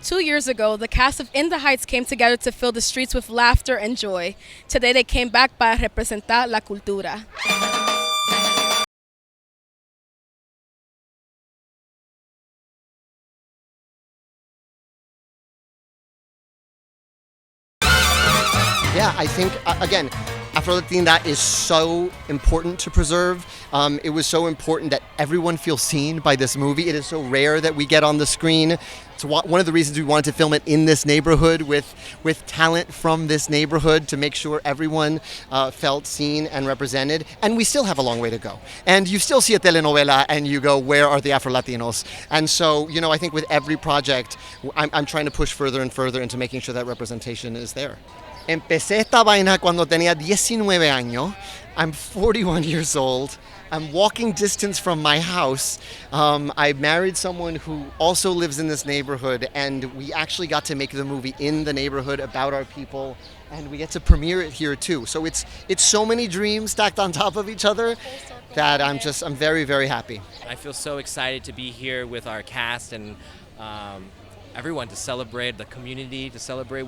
2 years ago, the cast of In the Heights came together to fill the streets with laughter and joy. Today they came back para representar la cultura. Yeah, I think, again, Afro-Latina is so important to preserve. It was so important that everyone feels seen by this movie. It is so rare that we get on the screen. It's one of the reasons we wanted to film it in this neighborhood with talent from this neighborhood to make sure everyone felt seen and represented. And we still have a long way to go. And you still see a telenovela and you go, where are the Afro-Latinos? And so, I think with every project, I'm trying to push further and further into making sure that representation is there. Empecé esta vaina cuando tenía 19 años. I'm 41 years old. I'm walking distance from my house. I married someone who also lives in this neighborhood, and we actually got to make the movie in the neighborhood about our people, and we get to premiere it here too. So it's so many dreams stacked on top of each other that I'm very, very happy. I feel so excited to be here with our cast and everyone to celebrate the community, to celebrate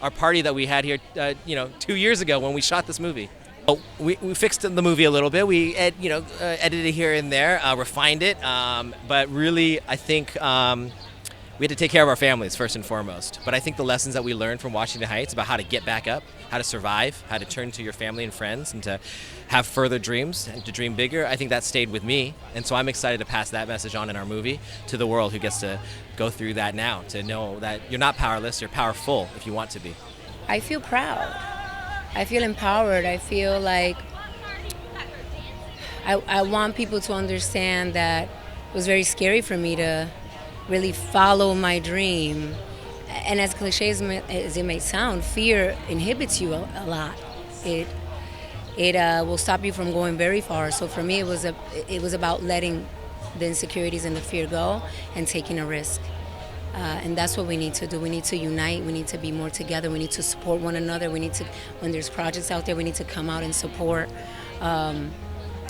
our party that we had here, 2 years ago when we shot this movie. We fixed the movie a little bit. We edited it here and there, refined it, but really I think we had to take care of our families first and foremost. But I think the lessons that we learned from Washington Heights about how to get back up, how to survive, how to turn to your family and friends, and to have further dreams and to dream bigger, I think that stayed with me. And so I'm excited to pass that message on in our movie to the world who gets to go through that now, to know that you're not powerless, you're powerful if you want to be. I feel proud. I feel empowered. I feel like I want people to understand that it was very scary for me to really follow my dream. And as cliche as it may sound, fear inhibits you a lot. It will stop you from going very far. So for me, it was about letting the insecurities and the fear go and taking a risk. And that's what we need to do. We need to unite. We need to be more together. We need to support one another. We need to, when there's projects out there, we need to come out and support.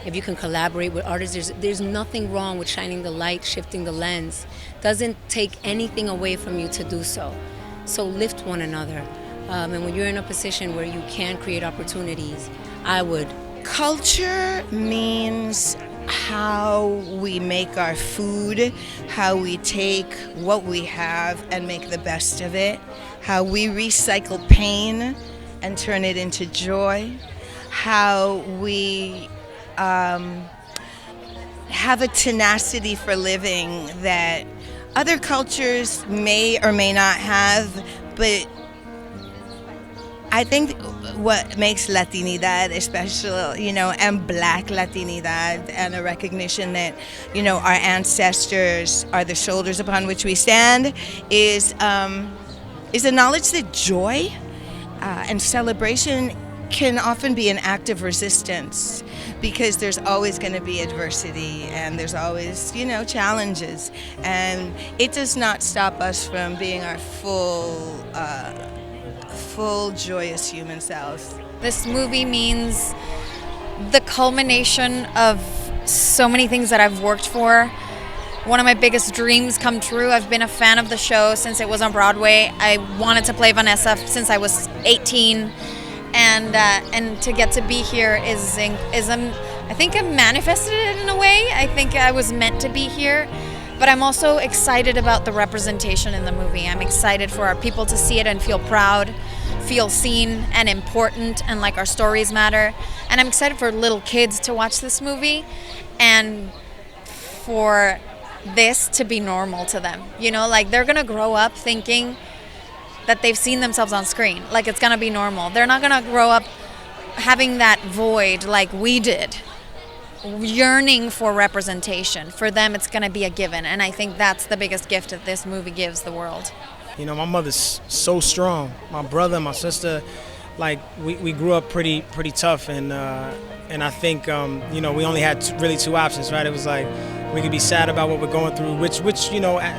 If you can collaborate with artists, there's nothing wrong with shining the light, shifting the lens. Doesn't take anything away from you to do so. So lift one another. And when you're in a position where you can create opportunities, I would. Culture means how we make our food, how we take what we have and make the best of it, how we recycle pain and turn it into joy, how we have a tenacity for living that other cultures may or may not have, but I think what makes Latinidad especially, and Black Latinidad, and a recognition that, our ancestors are the shoulders upon which we stand, is the knowledge that joy and celebration can often be an act of resistance, because there's always going to be adversity and there's always, challenges, and it does not stop us from being our full joyous human selves. This movie means the culmination of so many things that I've worked for. One of my biggest dreams come true. I've been a fan of the show since it was on Broadway. I wanted to play Vanessa since I was 18, and to get to be here is I think I manifested it in a way. I think I was meant to be here. But I'm also excited about the representation in the movie. I'm excited for our people to see it and feel proud, feel seen and important, and like our stories matter. And I'm excited for little kids to watch this movie and for this to be normal to them. They're gonna grow up thinking that they've seen themselves on screen, like it's gonna be normal. They're not gonna grow up having that void like we did, yearning for representation. For them, it's going to be a given, and I think that's the biggest gift that this movie gives the world. My mother's so strong. My brother, my sister, we grew up pretty tough, and I think we only had really two options, right? It was like we could be sad about what we're going through, which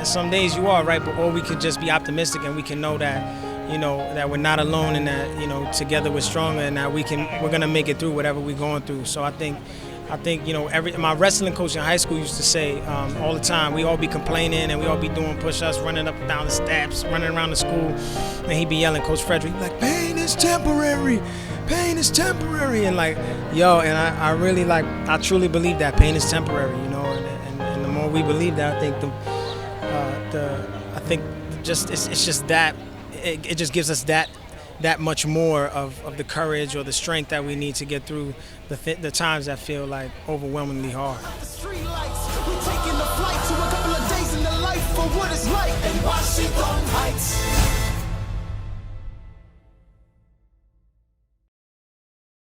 some days you are, right? Or we could just be optimistic and we can know that that we're not alone, and that together we're stronger, and that we're gonna make it through whatever we're going through. So I think I think, my wrestling coach in high school used to say all the time, we all be complaining and we all be doing push-ups, running up and down the steps, running around the school, and he'd be yelling, Coach Frederick, like, pain is temporary, and like, and I really I truly believe that pain is temporary, and the more we believe that, I think it's just that it just gives us that much more of the courage or the strength that we need to get through the times that feel like overwhelmingly hard. The street lights, we taking the flight to a couple of days in the life for what it's like in Washington Heights.